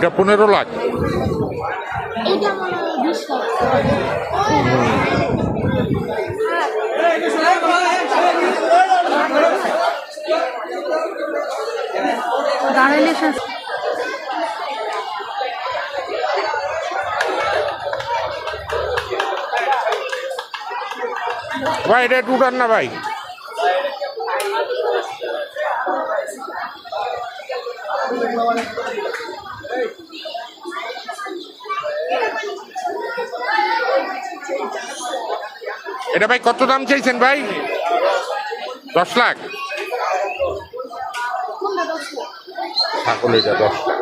ওইটা 15 লাখ। এইটা মনে হয় 20 লাখ। দাঁড়াইলে ভাই এটা টুটার না ভাই? এটা ভাই কত দাম চাইছেন ভাই? 10 লাখ। ছাগল এটা 10 লাখ।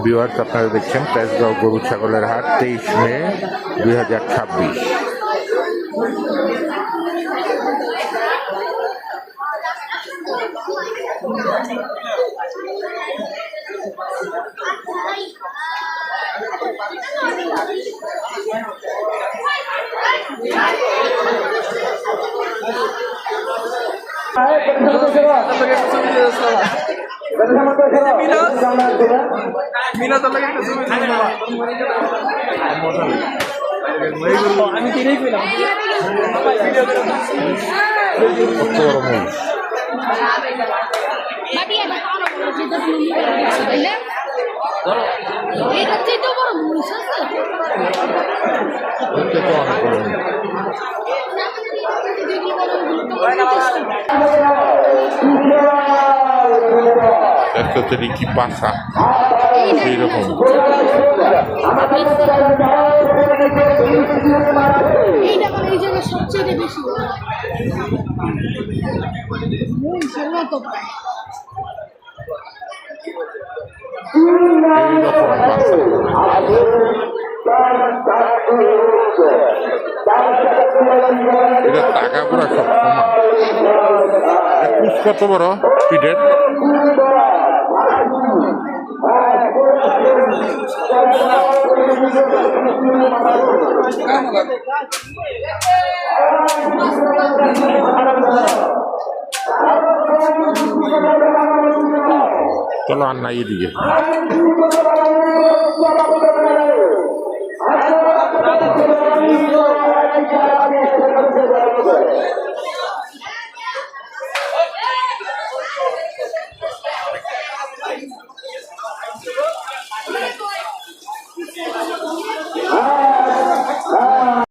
ভিউয়ার্স, আপনারা দেখছেন তেজগাঁও গরু ছাগলের হাট, 23 মে 2026। আমি কিনেই পেলাম কি পাশা সেইরকম। সবচেয়ে বেশি এটা টাকা পুরা সব সমান। পুষ কত বড় পিঠের? চলো আর নাই এদিকে।